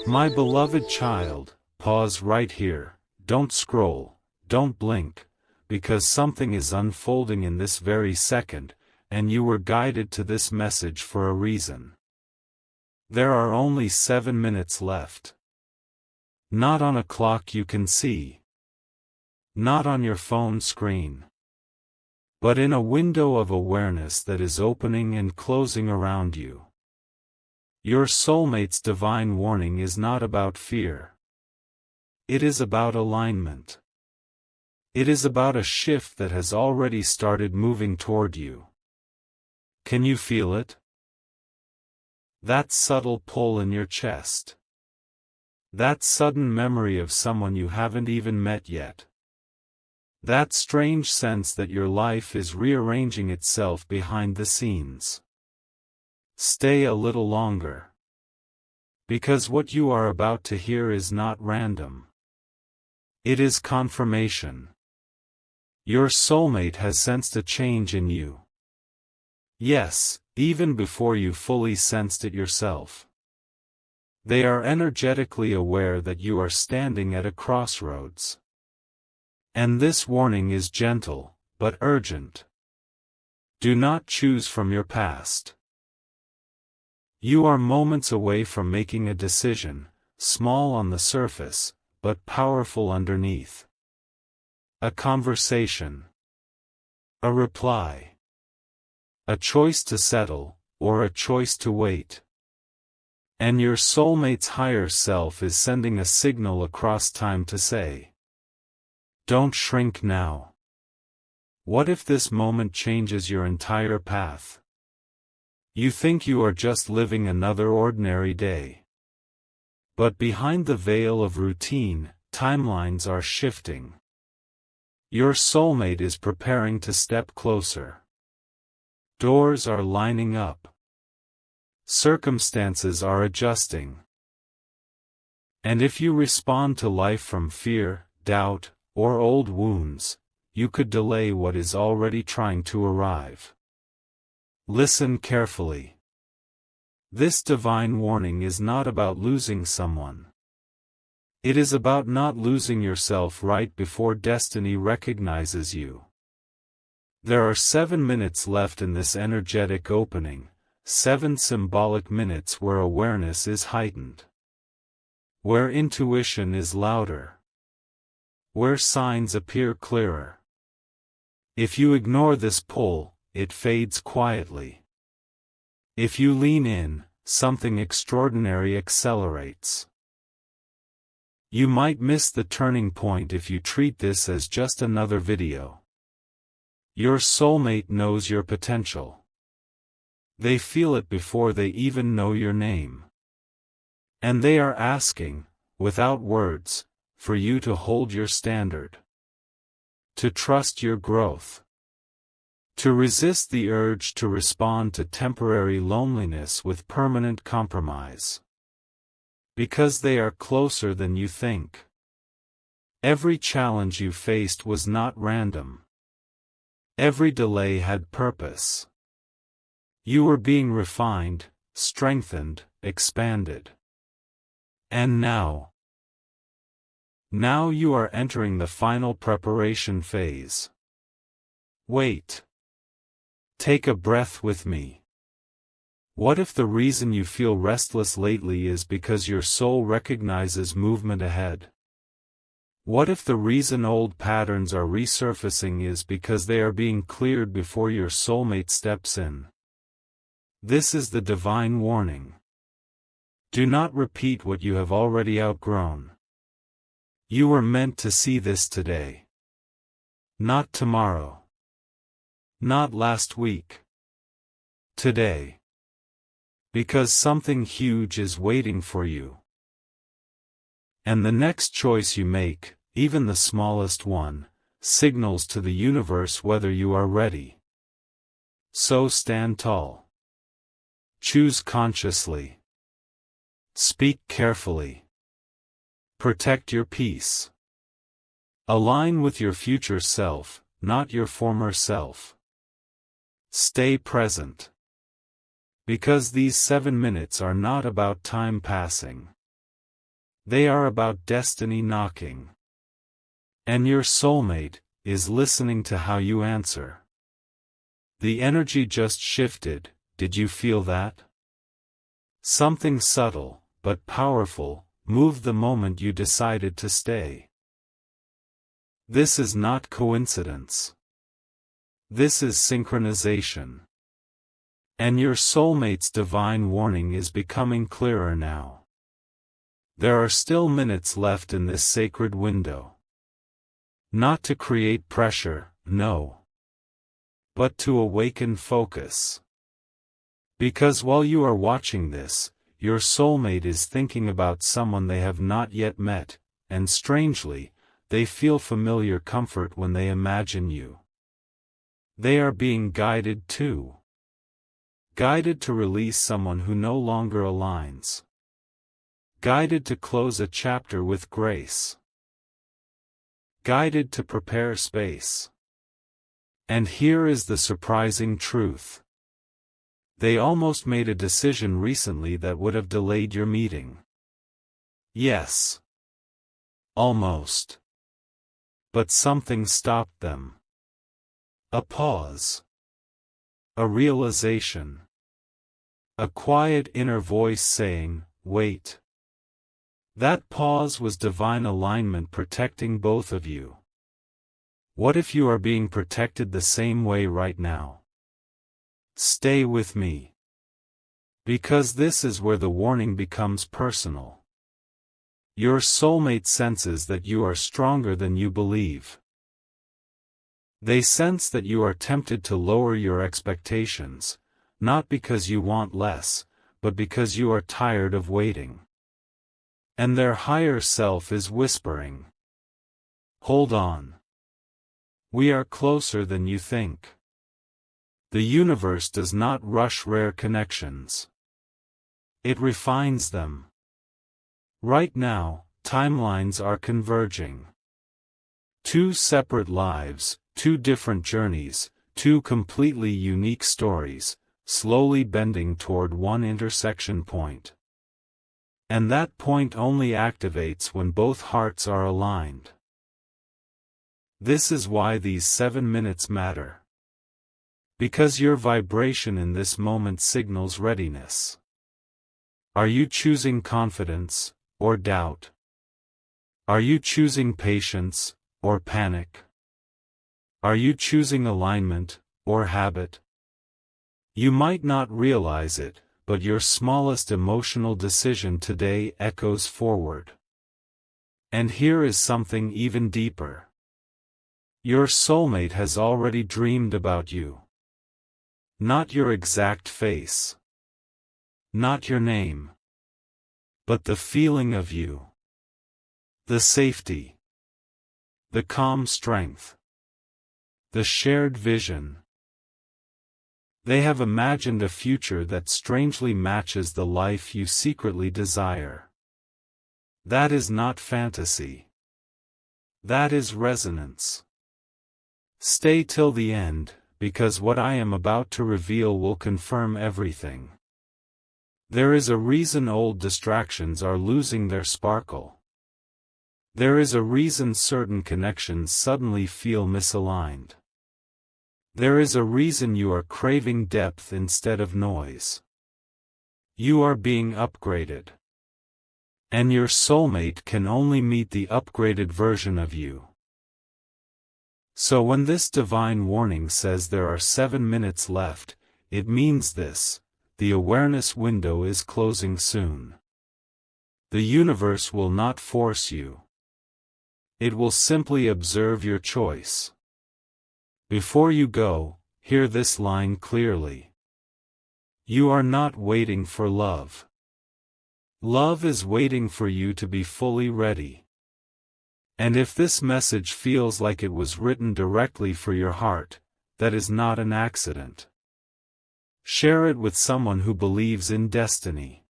My beloved child, pause right here, don't scroll, don't blink, because something is unfolding in this very second, and you were guided to this message for a reason. There are only 7 minutes left. Not on a clock you can see. Not on your phone screen. But in a window of awareness that is opening and closing around you. Your soulmate's divine warning is not about fear. It is about alignment. It is about a shift that has already started moving toward you. Can you feel it? That subtle pull in your chest. That sudden memory of someone you haven't even met yet. That strange sense that your life is rearranging itself behind the scenes. Stay a little longer. Because what you are about to hear is not random. It is confirmation. Your soulmate has sensed a change in you. Yes, even before you fully sensed it yourself. They are energetically aware that you are standing at a crossroads. And this warning is gentle, but urgent. Do not choose from your past. You are moments away from making a decision, small on the surface, but powerful underneath. A conversation. A reply. A choice to settle, or a choice to wait. And your soulmate's higher self is sending a signal across time to say, don't shrink now. What if this moment changes your entire path? You think you are just living another ordinary day. But behind the veil of routine, timelines are shifting. Your soulmate is preparing to step closer. Doors are lining up. Circumstances are adjusting. And if you respond to life from fear, doubt, or old wounds, you could delay what is already trying to arrive. Listen carefully. This divine warning is not about losing someone. It is about not losing yourself right before destiny recognizes you. There are 7 minutes left in this energetic opening, 7 symbolic minutes where awareness is heightened. Where intuition is louder. Where signs appear clearer. If you ignore this pull, it fades quietly. If you lean in, something extraordinary accelerates. You might miss the turning point if you treat this as just another video. Your soulmate knows your potential. They feel it before they even know your name. And they are asking, without words, for you to hold your standard. To trust your growth. To resist the urge to respond to temporary loneliness with permanent compromise. Because they are closer than you think. Every challenge you faced was not random. Every delay had purpose. You were being refined, strengthened, expanded. And now you are entering the final preparation phase. Wait. Take a breath with me. What if the reason you feel restless lately is because your soul recognizes movement ahead? What if the reason old patterns are resurfacing is because they are being cleared before your soulmate steps in? This is the divine warning. Do not repeat what you have already outgrown. You were meant to see this today. Not tomorrow. Not last week. Today. Because something huge is waiting for you. And the next choice you make, even the smallest one, signals to the universe whether you are ready. So stand tall. Choose consciously. Speak carefully. Protect your peace. Align with your future self, not your former self. Stay present. Because these 7 minutes are not about time passing. They are about destiny knocking. And your soulmate is listening to how you answer. The energy just shifted, did you feel that? Something subtle, but powerful, moved the moment you decided to stay. This is not coincidence. This is synchronization. And your soulmate's divine warning is becoming clearer now. There are still minutes left in this sacred window. Not to create pressure, no. But to awaken focus. Because while you are watching this, your soulmate is thinking about someone they have not yet met, and strangely, they feel familiar comfort when they imagine you. They are being guided too. Guided to release someone who no longer aligns. Guided to close a chapter with grace. Guided to prepare space. And here is the surprising truth. They almost made a decision recently that would have delayed your meeting. Yes. Almost. But something stopped them. A pause. A realization. A quiet inner voice saying, wait. That pause was divine alignment protecting both of you. What if you are being protected the same way right now? Stay with me. Because this is where the warning becomes personal. Your soulmate senses that you are stronger than you believe. They sense that you are tempted to lower your expectations, not because you want less, but because you are tired of waiting. And their higher self is whispering. Hold on. We are closer than you think. The universe does not rush rare connections. It refines them. Right now, timelines are converging. Two separate lives, two different journeys, two completely unique stories, slowly bending toward one intersection point. And that point only activates when both hearts are aligned. This is why these 7 minutes matter. Because your vibration in this moment signals readiness. Are you choosing confidence, or doubt? Are you choosing patience, or panic? Are you choosing alignment, or habit? You might not realize it, but your smallest emotional decision today echoes forward. And here is something even deeper. Your soulmate has already dreamed about you. Not your exact face. Not your name. But the feeling of you. The safety. The calm strength. The shared vision. They have imagined a future that strangely matches the life you secretly desire. That is not fantasy. That is resonance. Stay till the end, because what I am about to reveal will confirm everything. There is a reason old distractions are losing their sparkle. There is a reason certain connections suddenly feel misaligned. There is a reason you are craving depth instead of noise. You are being upgraded. And your soulmate can only meet the upgraded version of you. So when this divine warning says there are 7 minutes left, it means this: the awareness window is closing soon. The universe will not force you. It will simply observe your choice. Before you go, hear this line clearly. You are not waiting for love. Love is waiting for you to be fully ready. And if this message feels like it was written directly for your heart, that is not an accident. Share it with someone who believes in destiny.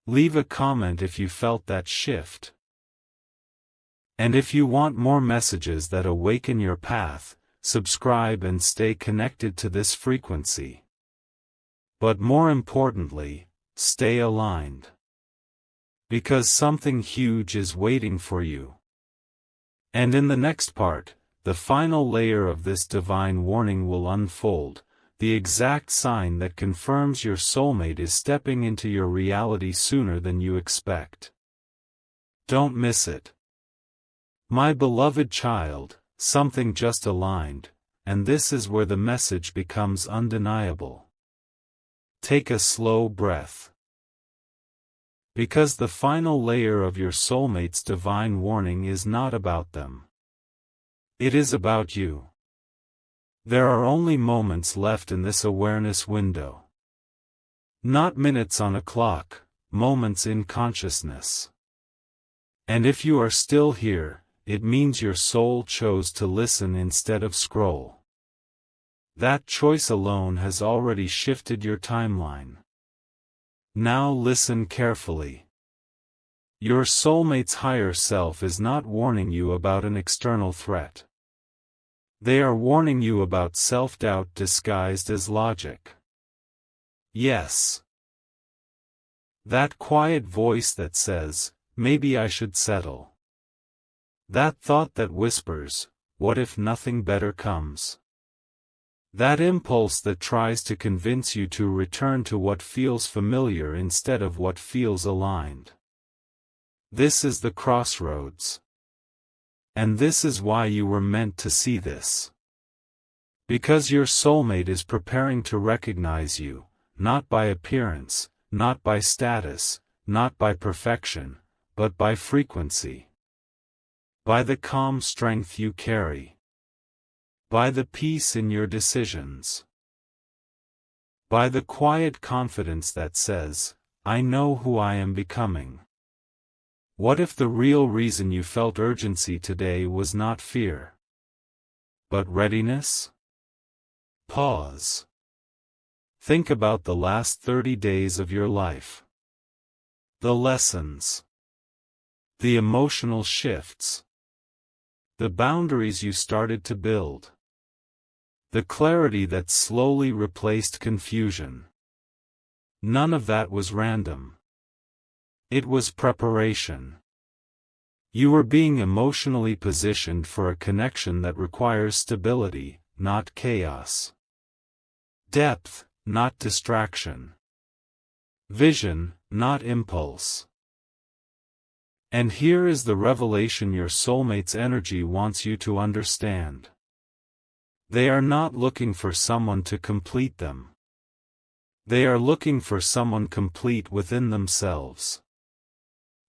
Leave a comment if you felt that shift. And if you want more messages that awaken your path, subscribe and stay connected to this frequency. But more importantly, stay aligned. Because something huge is waiting for you. And in the next part, the final layer of this divine warning will unfold, the exact sign that confirms your soulmate is stepping into your reality sooner than you expect. Don't miss it. My beloved child, something just aligned, and this is where the message becomes undeniable. Take a slow breath. Because the final layer of your soulmate's divine warning is not about them. It is about you. There are only moments left in this awareness window. Not minutes on a clock, moments in consciousness. And if you are still here, it means your soul chose to listen instead of scroll. That choice alone has already shifted your timeline. Now listen carefully. Your soulmate's higher self is not warning you about an external threat. They are warning you about self-doubt disguised as logic. Yes. That quiet voice that says, maybe I should settle. That thought that whispers, what if nothing better comes? That impulse that tries to convince you to return to what feels familiar instead of what feels aligned. This is the crossroads. And this is why you were meant to see this. Because your soulmate is preparing to recognize you, not by appearance, not by status, not by perfection, but by frequency. By the calm strength you carry. By the peace in your decisions. By the quiet confidence that says, I know who I am becoming. What if the real reason you felt urgency today was not fear, but readiness? Pause. Think about the last 30 days of your life. The lessons. The emotional shifts. The boundaries you started to build. The clarity that slowly replaced confusion. None of that was random. It was preparation. You were being emotionally positioned for a connection that requires stability, not chaos. Depth, not distraction. Vision, not impulse. And here is the revelation your soulmate's energy wants you to understand. They are not looking for someone to complete them. They are looking for someone complete within themselves.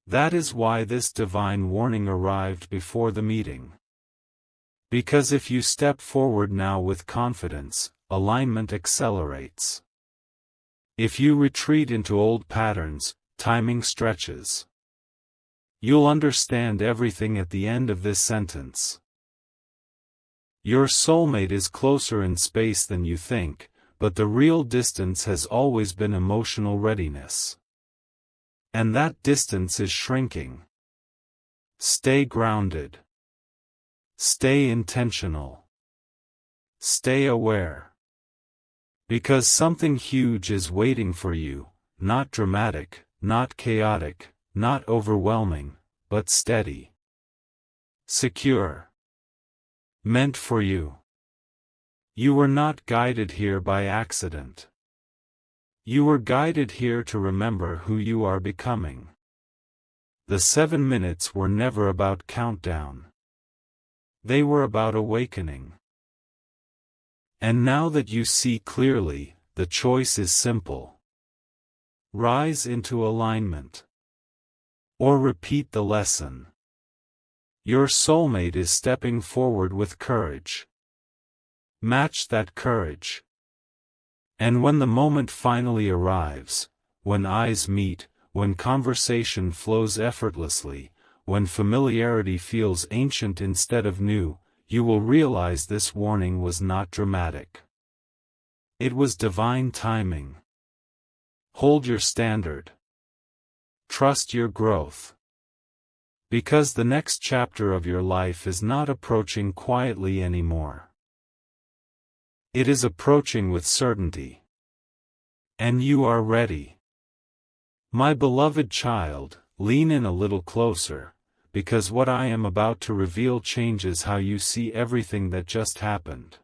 That is why this divine warning arrived before the meeting. Because if you step forward now with confidence, alignment accelerates. If you retreat into old patterns, timing stretches. You'll understand everything at the end of this sentence. Your soulmate is closer in space than you think, but the real distance has always been emotional readiness. And that distance is shrinking. Stay grounded. Stay intentional. Stay aware. Because something huge is waiting for you, not dramatic, not chaotic, not overwhelming, but steady. Secure. Meant for you. You were not guided here by accident. You were guided here to remember who you are becoming. The 7 minutes were never about countdown. They were about awakening. And now that you see clearly, the choice is simple. Rise into alignment. Or repeat the lesson. Your soulmate is stepping forward with courage. Match that courage. And when the moment finally arrives, when eyes meet, when conversation flows effortlessly, when familiarity feels ancient instead of new, you will realize this warning was not dramatic. It was divine timing. Hold your standard. Trust your growth. Because the next chapter of your life is not approaching quietly anymore. It is approaching with certainty. And you are ready. My beloved child, lean in a little closer, because what I am about to reveal changes how you see everything that just happened.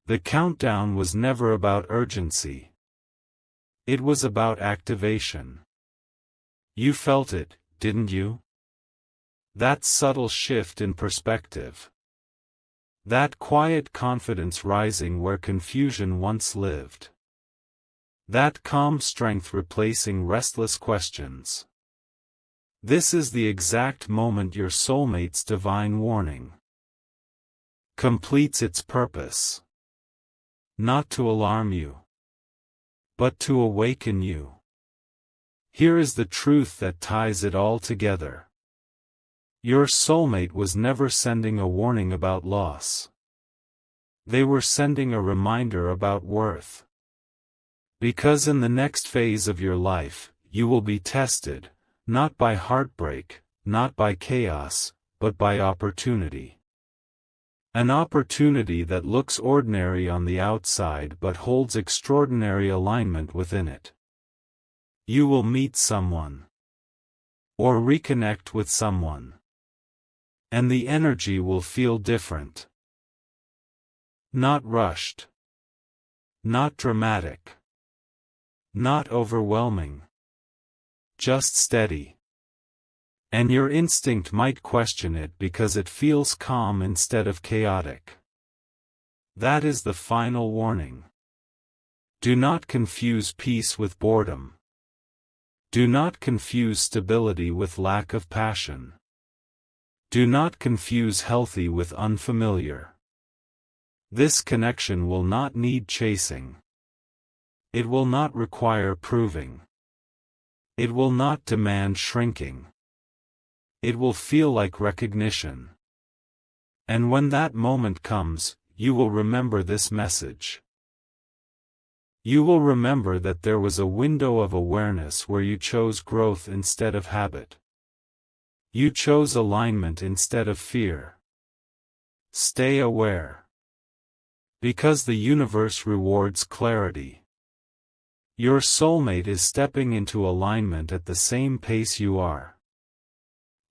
The countdown was never about urgency. It was about activation. You felt it, didn't you? That subtle shift in perspective. That quiet confidence rising where confusion once lived. That calm strength replacing restless questions. This is the exact moment your soulmate's divine warning completes its purpose. Not to alarm you, but to awaken you. Here is the truth that ties it all together. Your soulmate was never sending a warning about loss. They were sending a reminder about worth. Because in the next phase of your life, you will be tested, not by heartbreak, not by chaos, but by opportunity. An opportunity that looks ordinary on the outside but holds extraordinary alignment within it. You will meet someone. Or reconnect with someone. And the energy will feel different. Not rushed. Not dramatic. Not overwhelming. Just steady. And your instinct might question it because it feels calm instead of chaotic. That is the final warning. Do not confuse peace with boredom. Do not confuse stability with lack of passion. Do not confuse healthy with unfamiliar. This connection will not need chasing. It will not require proving. It will not demand shrinking. It will feel like recognition. And when that moment comes, you will remember this message. You will remember that there was a window of awareness where you chose growth instead of habit. You chose alignment instead of fear. Stay aware. Because the universe rewards clarity. Your soulmate is stepping into alignment at the same pace you are.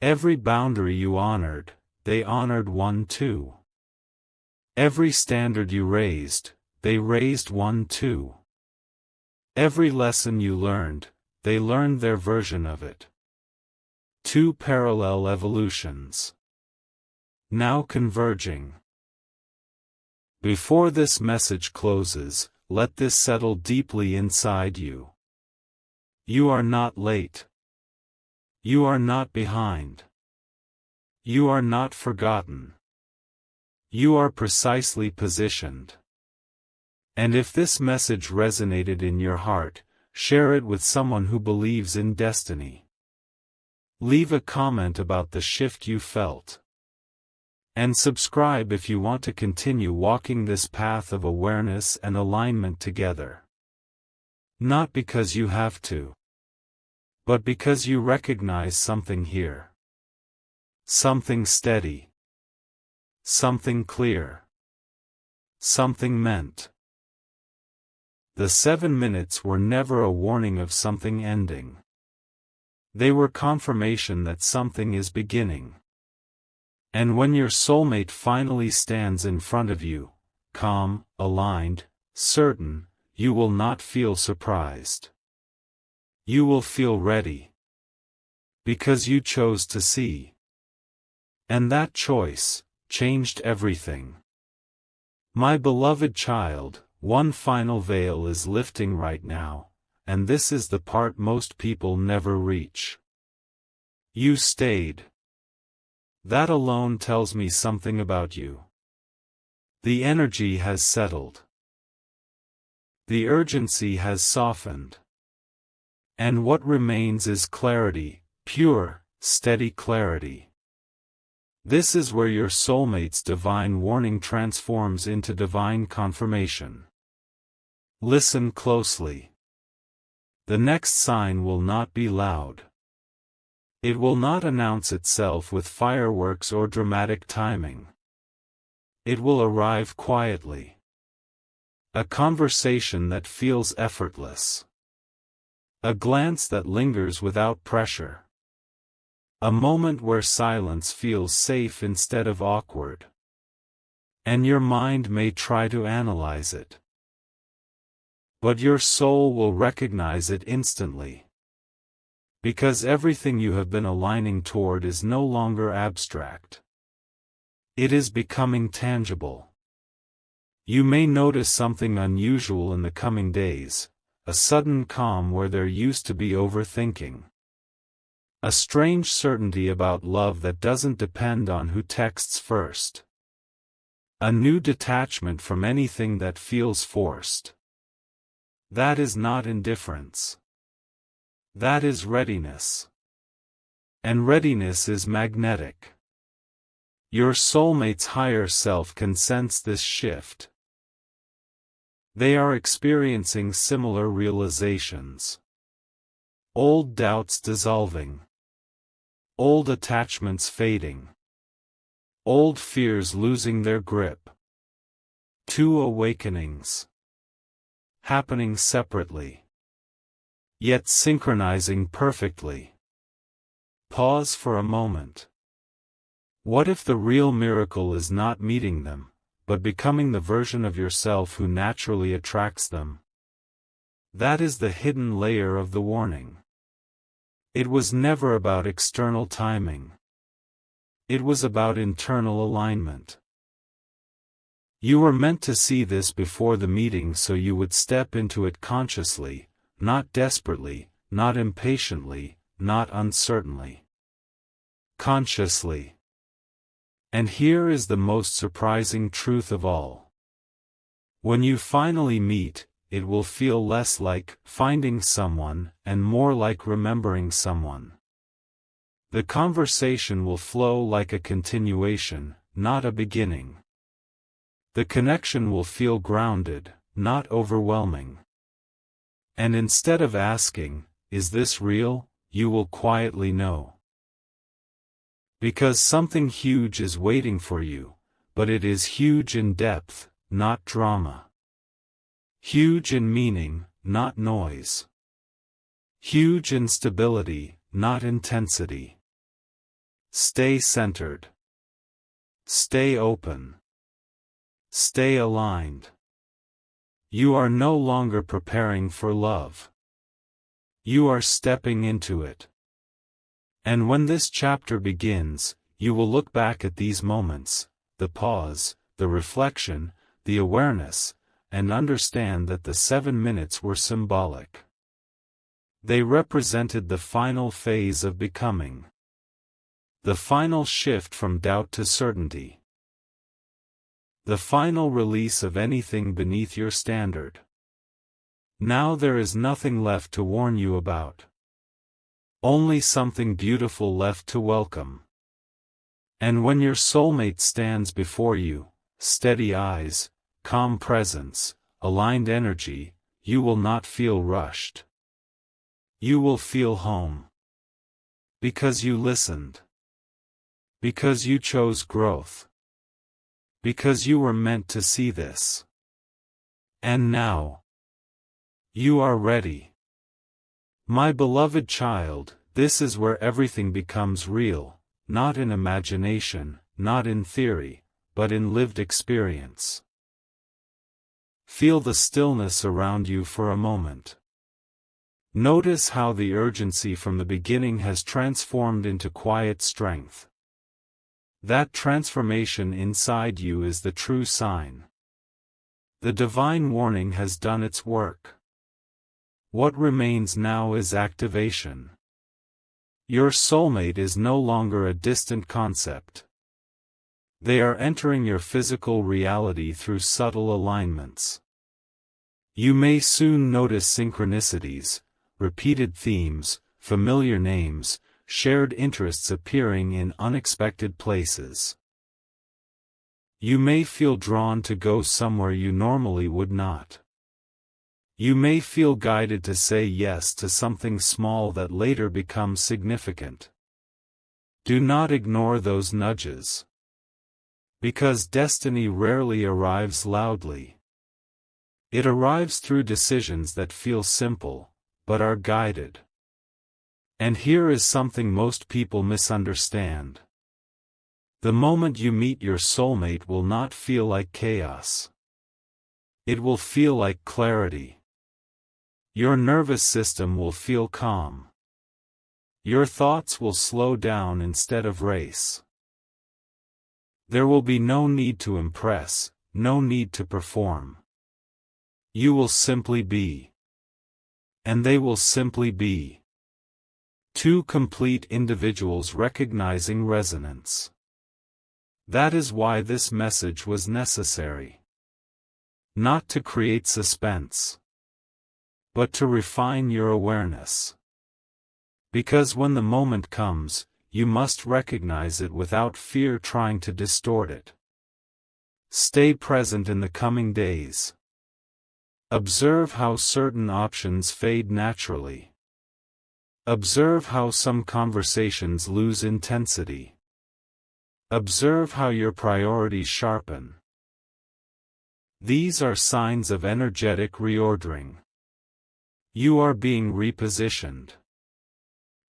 Every boundary you honored, they honored one too. Every standard you raised, they raised one too. Every lesson you learned, they learned their version of it. Two parallel evolutions. Now converging. Before this message closes, let this settle deeply inside you. You are not late. You are not behind. You are not forgotten. You are precisely positioned. And if this message resonated in your heart, share it with someone who believes in destiny. Leave a comment about the shift you felt. And subscribe if you want to continue walking this path of awareness and alignment together. Not because you have to, but because you recognize something here. Something steady. Something clear. Something meant. The 7 minutes were never a warning of something ending. They were confirmation that something is beginning. And when your soulmate finally stands in front of you, calm, aligned, certain, you will not feel surprised. You will feel ready. Because you chose to see. And that choice changed everything. My beloved child, one final veil is lifting right now, and this is the part most people never reach. You stayed. That alone tells me something about you. The energy has settled. The urgency has softened. And what remains is clarity, pure, steady clarity. This is where your soulmate's divine warning transforms into divine confirmation. Listen closely. The next sign will not be loud. It will not announce itself with fireworks or dramatic timing. It will arrive quietly. A conversation that feels effortless. A glance that lingers without pressure. A moment where silence feels safe instead of awkward. And your mind may try to analyze it, but your soul will recognize it instantly. Because everything you have been aligning toward is no longer abstract. It is becoming tangible. You may notice something unusual in the coming days, a sudden calm where there used to be overthinking. A strange certainty about love that doesn't depend on who texts first. A new detachment from anything that feels forced. That is not indifference. That is readiness. And readiness is magnetic. Your soulmate's higher self can sense this shift. They are experiencing similar realizations. Old doubts dissolving. Old attachments fading. Old fears losing their grip. Two awakenings. Happening separately, yet synchronizing perfectly. Pause for a moment. What if the real miracle is not meeting them, but becoming the version of yourself who naturally attracts them? That is the hidden layer of the warning. It was never about external timing. It was about internal alignment. You were meant to see this before the meeting so you would step into it consciously, not desperately, not impatiently, not uncertainly. Consciously. And here is the most surprising truth of all. When you finally meet, it will feel less like finding someone and more like remembering someone. The conversation will flow like a continuation, not a beginning. The connection will feel grounded, not overwhelming. And instead of asking, "Is this real?" you will quietly know. Because something huge is waiting for you, but it is huge in depth, not drama. Huge in meaning, not noise. Huge in stability, not intensity. Stay centered. Stay open. Stay aligned. You are no longer preparing for love. You are stepping into it. And when this chapter begins, you will look back at these moments, the pause, the reflection, the awareness, and understand that the 7 minutes were symbolic. They represented the final phase of becoming. The final shift from doubt to certainty. The final release of anything beneath your standard. Now there is nothing left to warn you about. Only something beautiful left to welcome. And when your soulmate stands before you, steady eyes, calm presence, aligned energy, you will not feel rushed. You will feel home. Because you listened. Because you chose growth. Because you were meant to see this. And now, you are ready. My beloved child, this is where everything becomes real, not in imagination, not in theory, but in lived experience. Feel the stillness around you for a moment. Notice how the urgency from the beginning has transformed into quiet strength. That transformation inside you is the true sign. The divine warning has done its work. What remains now is activation. Your soulmate is no longer a distant concept. They are entering your physical reality through subtle alignments. You may soon notice synchronicities, repeated themes, familiar names, shared interests appearing in unexpected places. You may feel drawn to go somewhere you normally would not. You may feel guided to say yes to something small that later becomes significant. Do not ignore those nudges. Because destiny rarely arrives loudly. It arrives through decisions that feel simple, but are guided. And here is something most people misunderstand. The moment you meet your soulmate will not feel like chaos. It will feel like clarity. Your nervous system will feel calm. Your thoughts will slow down instead of race. There will be no need to impress, no need to perform. You will simply be. And they will simply be. Two complete individuals recognizing resonance. That is why this message was necessary. Not to create suspense, but to refine your awareness. Because when the moment comes, you must recognize it without fear trying to distort it. Stay present in the coming days. Observe how certain options fade naturally. Observe how some conversations lose intensity. Observe how your priorities sharpen. These are signs of energetic reordering. You are being repositioned.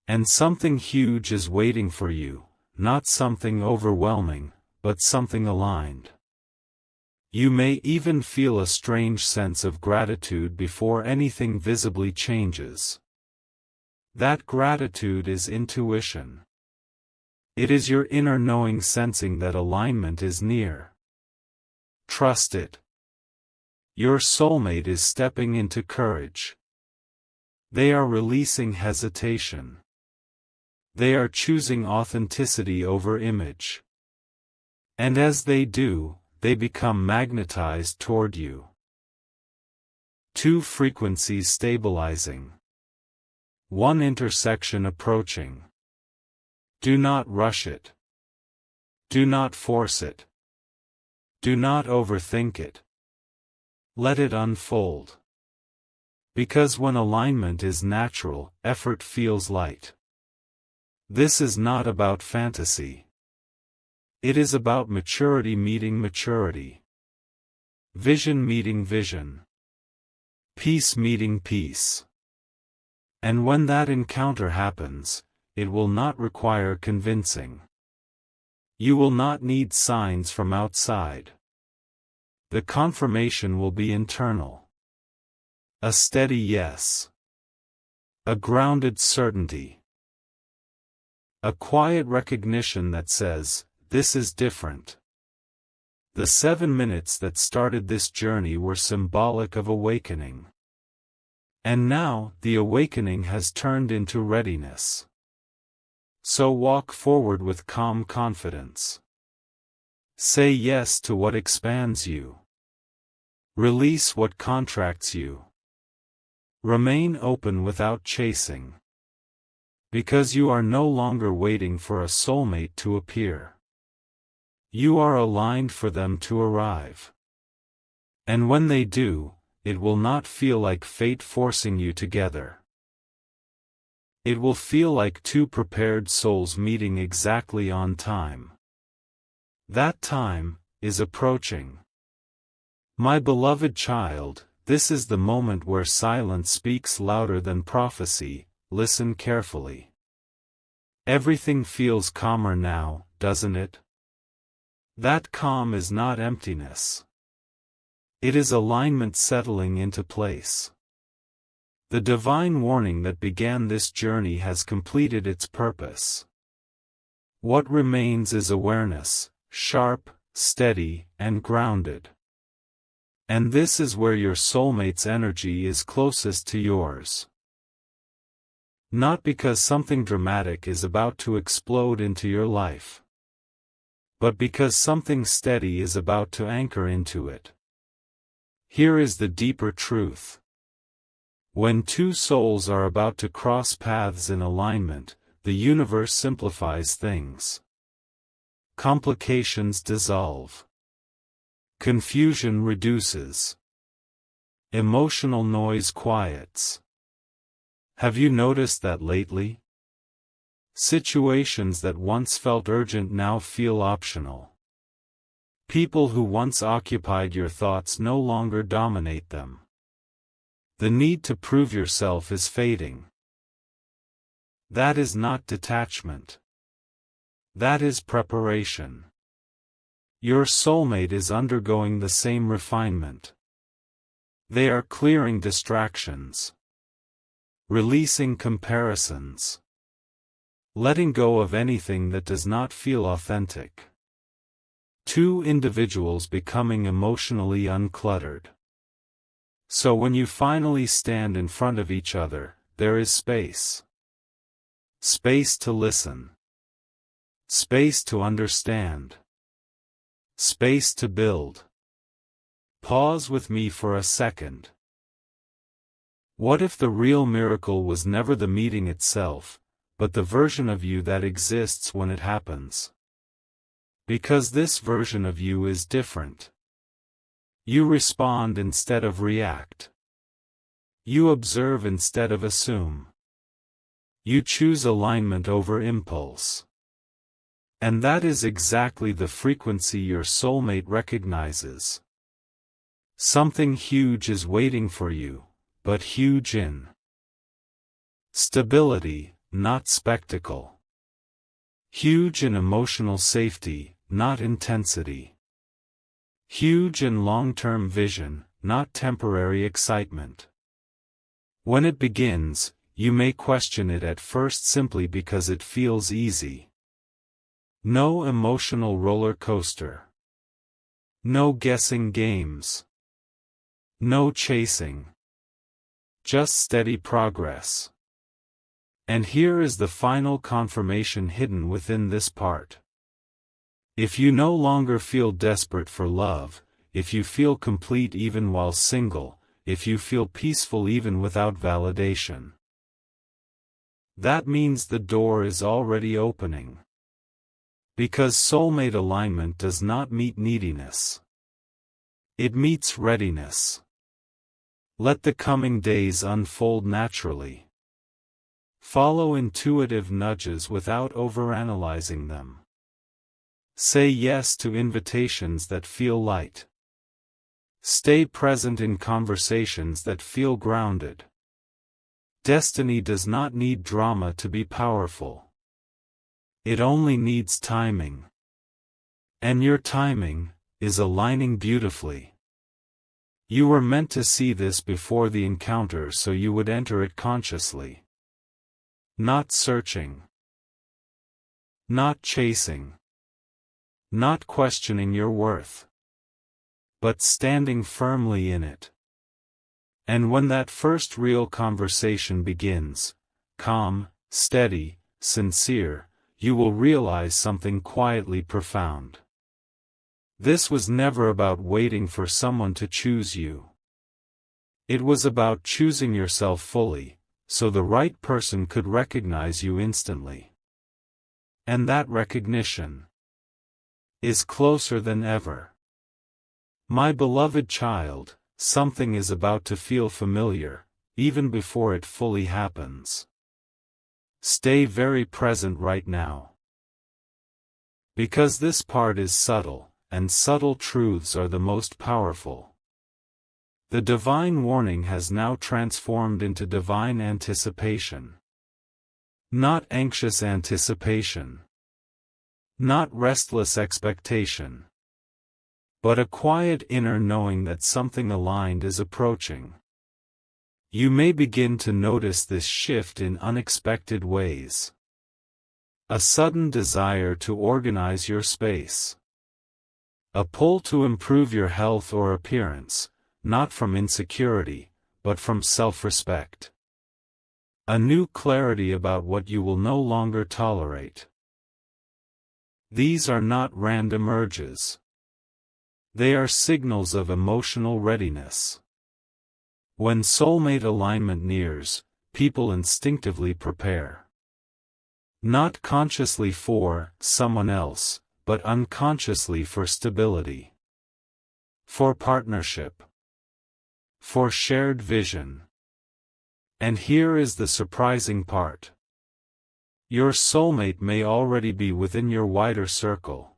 And something huge is waiting for you, not something overwhelming, but something aligned. You may even feel a strange sense of gratitude before anything visibly changes. That gratitude is intuition. It is your inner knowing sensing that alignment is near. Trust it. Your soulmate is stepping into courage. They are releasing hesitation. They are choosing authenticity over image. And as they do, they become magnetized toward you. Two frequencies stabilizing. One intersection approaching. Do not rush it. Do not force it. Do not overthink it. Let it unfold. Because when alignment is natural, effort feels light. This is not about fantasy. It is about maturity meeting maturity. Vision meeting vision. Peace meeting peace. And when that encounter happens, it will not require convincing. You will not need signs from outside. The confirmation will be internal. A steady yes. A grounded certainty. A quiet recognition that says, this is different. The 7 minutes that started this journey were symbolic of awakening. And now, the awakening has turned into readiness. So walk forward with calm confidence. Say yes to what expands you. Release what contracts you. Remain open without chasing. Because you are no longer waiting for a soulmate to appear. You are aligned for them to arrive. And when they do, it will not feel like fate forcing you together. It will feel like two prepared souls meeting exactly on time. That time is approaching. My beloved child, this is the moment where silence speaks louder than prophecy. Listen carefully. Everything feels calmer now, doesn't it? That calm is not emptiness. It is alignment settling into place. The divine warning that began this journey has completed its purpose. What remains is awareness, sharp, steady, and grounded. And this is where your soulmate's energy is closest to yours. Not because something dramatic is about to explode into your life, but because something steady is about to anchor into it. Here is the deeper truth. When two souls are about to cross paths in alignment, the universe simplifies things. Complications dissolve. Confusion reduces. Emotional noise quiets. Have you noticed that lately? Situations that once felt urgent now feel optional. People who once occupied your thoughts no longer dominate them. The need to prove yourself is fading. That is not detachment. That is preparation. Your soulmate is undergoing the same refinement. They are clearing distractions, releasing comparisons, letting go of anything that does not feel authentic. Two individuals becoming emotionally uncluttered. So when you finally stand in front of each other, there is space. Space to listen. Space to understand. Space to build. Pause with me for a second. What if the real miracle was never the meeting itself, but the version of you that exists when it happens? Because this version of you is different. You respond instead of react. You observe instead of assume. You choose alignment over impulse. And that is exactly the frequency your soulmate recognizes. Something huge is waiting for you, but huge in stability, not spectacle. Huge in emotional safety, not intensity. Huge in long-term vision, not temporary excitement. When it begins, you may question it at first simply because it feels easy. No emotional roller coaster. No guessing games. No chasing. Just steady progress. And here is the final confirmation hidden within this part. If you no longer feel desperate for love, if you feel complete even while single, if you feel peaceful even without validation, that means the door is already opening. Because soulmate alignment does not meet neediness. It meets readiness. Let the coming days unfold naturally. Follow intuitive nudges without overanalyzing them. Say yes to invitations that feel light. Stay present in conversations that feel grounded. Destiny does not need drama to be powerful. It only needs timing. And your timing is aligning beautifully. You were meant to see this before the encounter so you would enter it consciously. Not searching. Not chasing. Not questioning your worth. But standing firmly in it. And when that first real conversation begins, calm, steady, sincere, you will realize something quietly profound. This was never about waiting for someone to choose you. It was about choosing yourself fully, so the right person could recognize you instantly. And that recognition is closer than ever. My beloved child, something is about to feel familiar, even before it fully happens. Stay very present right now. Because this part is subtle, and subtle truths are the most powerful. The divine warning has now transformed into divine anticipation. Not anxious anticipation. Not restless expectation. But a quiet inner knowing that something aligned is approaching. You may begin to notice this shift in unexpected ways. A sudden desire to organize your space. A pull to improve your health or appearance, not from insecurity, but from self-respect. A new clarity about what you will no longer tolerate. These are not random urges. They are signals of emotional readiness. When soulmate alignment nears, people instinctively prepare. Not consciously for someone else, but unconsciously for stability. For partnership. For shared vision. And here is the surprising part. Your soulmate may already be within your wider circle.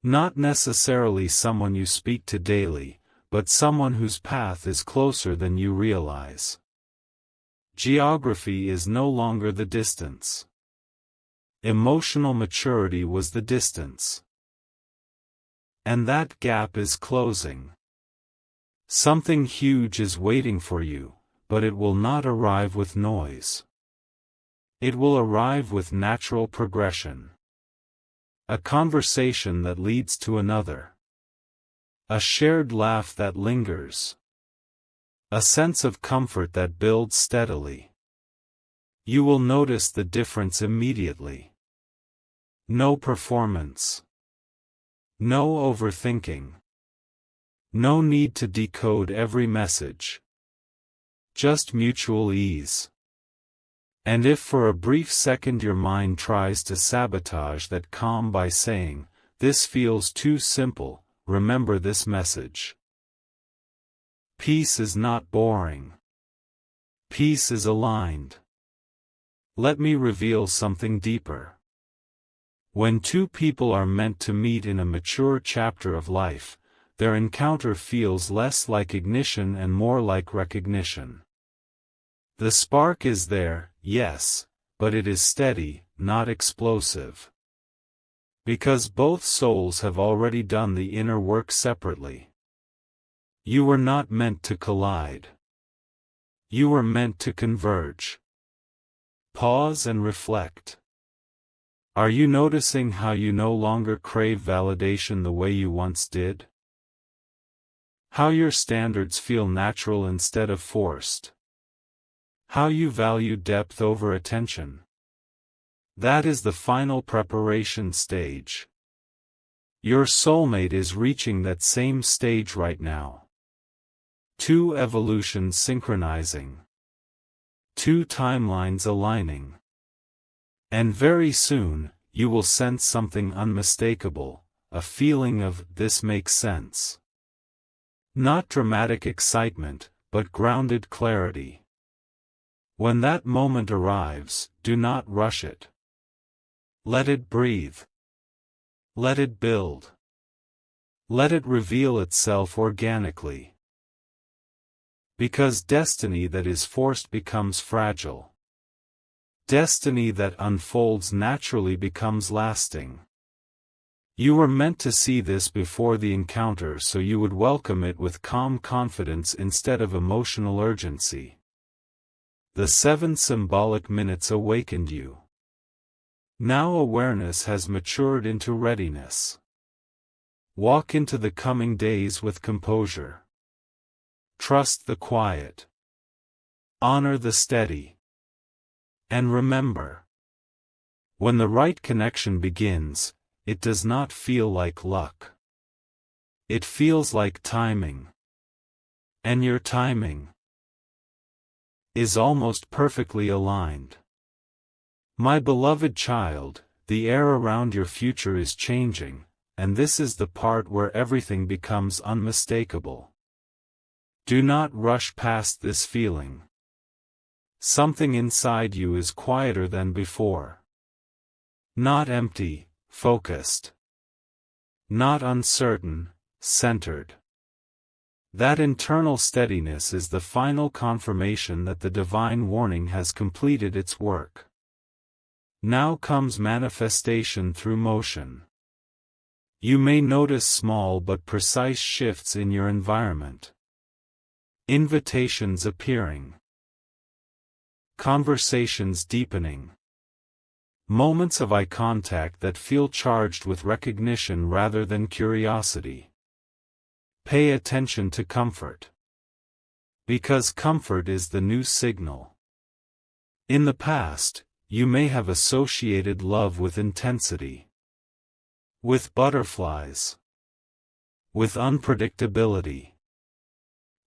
Not necessarily someone you speak to daily, but someone whose path is closer than you realize. Geography is no longer the distance. Emotional maturity was the distance. And that gap is closing. Something huge is waiting for you, but it will not arrive with noise. It will arrive with natural progression. A conversation that leads to another. A shared laugh that lingers. A sense of comfort that builds steadily. You will notice the difference immediately. No performance. No overthinking. No need to decode every message. Just mutual ease. And if for a brief second your mind tries to sabotage that calm by saying, "This feels too simple," remember this message. Peace is not boring. Peace is aligned. Let me reveal something deeper. When two people are meant to meet in a mature chapter of life, their encounter feels less like ignition and more like recognition. The spark is there, yes, but it is steady, not explosive. Because both souls have already done the inner work separately. You were not meant to collide. You were meant to converge. Pause and reflect. Are you noticing how you no longer crave validation the way you once did? How your standards feel natural instead of forced? How you value depth over attention? That is the final preparation stage. Your soulmate is reaching that same stage right now. Two evolutions synchronizing. Two timelines aligning. And very soon, you will sense something unmistakable, a feeling of "this makes sense." Not dramatic excitement, but grounded clarity. When that moment arrives, do not rush it. Let it breathe. Let it build. Let it reveal itself organically. Because destiny that is forced becomes fragile. Destiny that unfolds naturally becomes lasting. You were meant to see this before the encounter so you would welcome it with calm confidence instead of emotional urgency. The 7 symbolic minutes awakened you. Now awareness has matured into readiness. Walk into the coming days with composure. Trust the quiet. Honor the steady. And remember, when the right connection begins, it does not feel like luck. It feels like timing. And your timing is almost perfectly aligned. My beloved child, the air around your future is changing, and this is the part where everything becomes unmistakable. Do not rush past this feeling. Something inside you is quieter than before. Not empty, focused. Not uncertain, centered. That internal steadiness is the final confirmation that the divine warning has completed its work. Now comes manifestation through motion. You may notice small but precise shifts in your environment. Invitations appearing. Conversations deepening. Moments of eye contact that feel charged with recognition rather than curiosity. Pay attention to comfort. Because comfort is the new signal. In the past, you may have associated love with intensity. With butterflies. With unpredictability.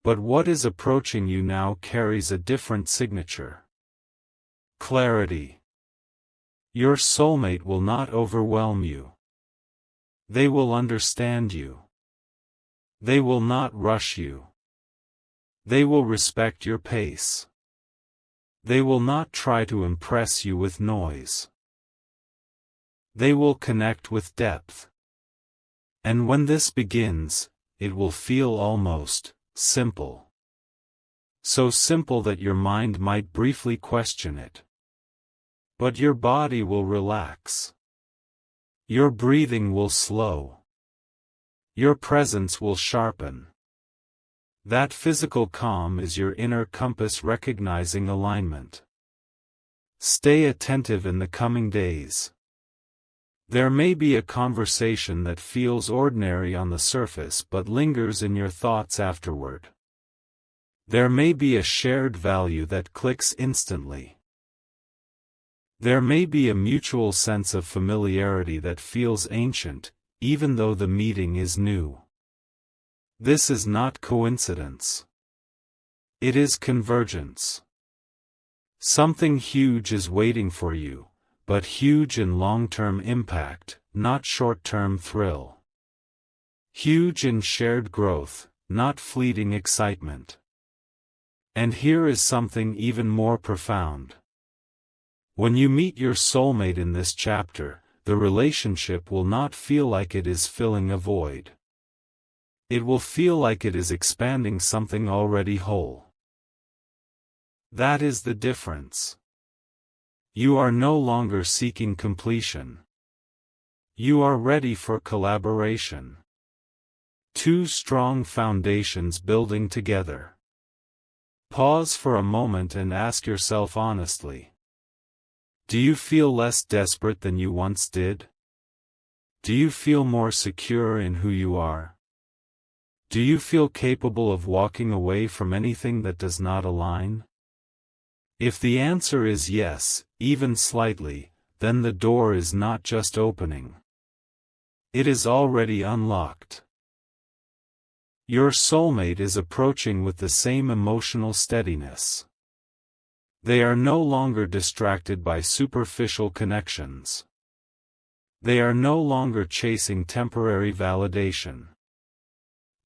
But what is approaching you now carries a different signature. Clarity. Your soulmate will not overwhelm you. They will understand you. They will not rush you. They will respect your pace. They will not try to impress you with noise. They will connect with depth. And when this begins, it will feel almost simple. So simple that your mind might briefly question it. But your body will relax. Your breathing will slow. Your presence will sharpen. That physical calm is your inner compass recognizing alignment. Stay attentive in the coming days. There may be a conversation that feels ordinary on the surface but lingers in your thoughts afterward. There may be a shared value that clicks instantly. There may be a mutual sense of familiarity that feels ancient, even though the meeting is new. This is not coincidence. It is convergence. Something huge is waiting for you, but huge in long-term impact, not short-term thrill. Huge in shared growth, not fleeting excitement. And here is something even more profound. When you meet your soulmate in this chapter, the relationship will not feel like it is filling a void. It will feel like it is expanding something already whole. That is the difference. You are no longer seeking completion. You are ready for collaboration. Two strong foundations building together. Pause for a moment and ask yourself honestly. Do you feel less desperate than you once did? Do you feel more secure in who you are? Do you feel capable of walking away from anything that does not align? If the answer is yes, even slightly, then the door is not just opening. It is already unlocked. Your soulmate is approaching with the same emotional steadiness. They are no longer distracted by superficial connections. They are no longer chasing temporary validation.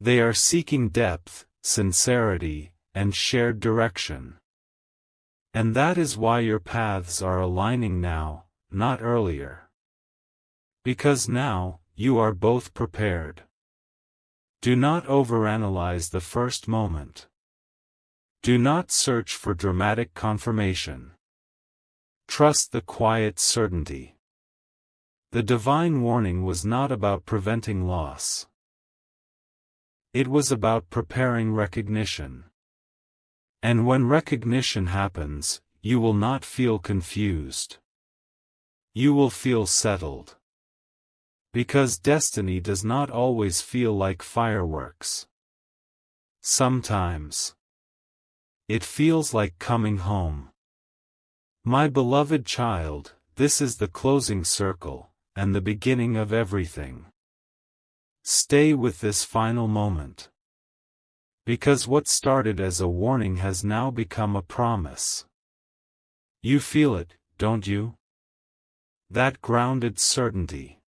They are seeking depth, sincerity, and shared direction. And that is why your paths are aligning now, not earlier. Because now, you are both prepared. Do not overanalyze the first moment. Do not search for dramatic confirmation. Trust the quiet certainty. The divine warning was not about preventing loss. It was about preparing recognition. And when recognition happens, you will not feel confused. You will feel settled. Because destiny does not always feel like fireworks. Sometimes it feels like coming home. My beloved child, this is the closing circle, and the beginning of everything. Stay with this final moment. Because what started as a warning has now become a promise. You feel it, don't you? That grounded certainty.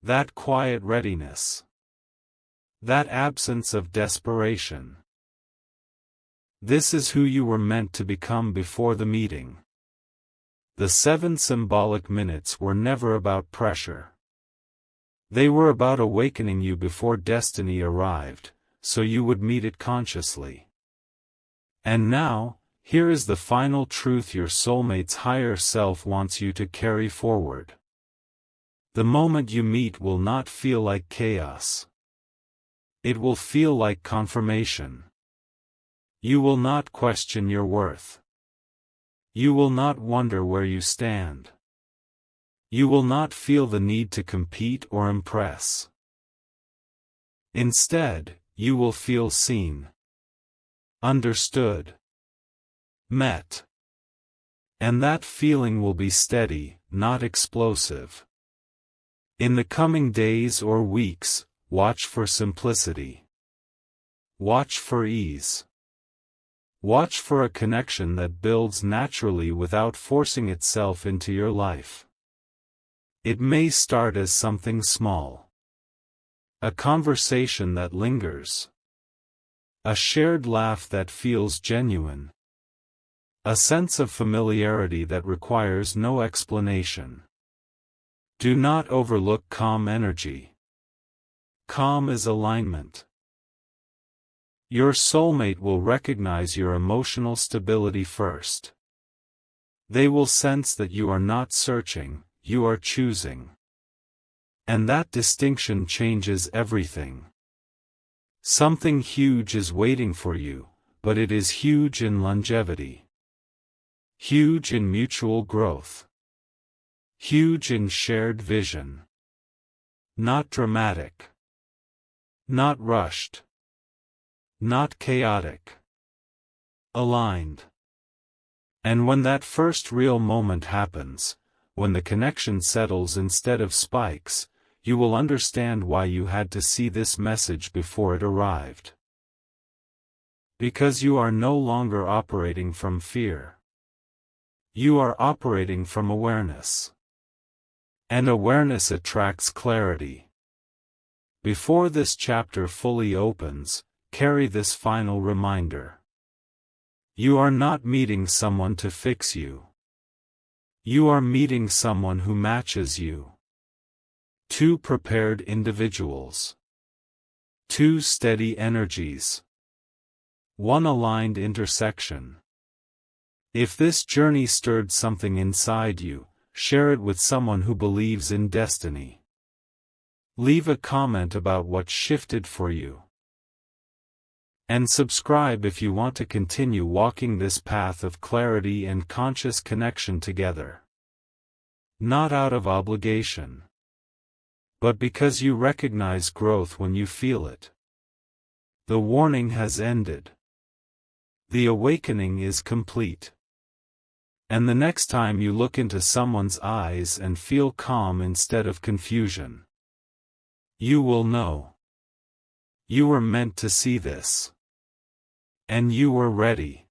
That quiet readiness. That absence of desperation. This is who you were meant to become before the meeting. The 7 symbolic minutes were never about pressure. They were about awakening you before destiny arrived, so you would meet it consciously. And now, here is the final truth your soulmate's higher self wants you to carry forward. The moment you meet will not feel like chaos. It will feel like confirmation. You will not question your worth. You will not wonder where you stand. You will not feel the need to compete or impress. Instead, you will feel seen, understood, met. And that feeling will be steady, not explosive. In the coming days or weeks, watch for simplicity. Watch for ease. Watch for a connection that builds naturally without forcing itself into your life. It may start as something small. A conversation that lingers. A shared laugh that feels genuine. A sense of familiarity that requires no explanation. Do not overlook calm energy. Calm is alignment. Your soulmate will recognize your emotional stability first. They will sense that you are not searching, you are choosing. And that distinction changes everything. Something huge is waiting for you, but it is huge in longevity. Huge in mutual growth. Huge in shared vision. Not dramatic. Not rushed. Not chaotic. Aligned. And when that first real moment happens, when the connection settles instead of spikes, you will understand why you had to see this message before it arrived. Because you are no longer operating from fear. You are operating from awareness. And awareness attracts clarity. Before this chapter fully opens, carry this final reminder. You are not meeting someone to fix you. You are meeting someone who matches you. Two prepared individuals. Two steady energies. One aligned intersection. If this journey stirred something inside you, share it with someone who believes in destiny. Leave a comment about what shifted for you. And subscribe if you want to continue walking this path of clarity and conscious connection together. Not out of obligation, but because you recognize growth when you feel it. The warning has ended. The awakening is complete. And the next time you look into someone's eyes and feel calm instead of confusion, you will know. You were meant to see this. And you were ready.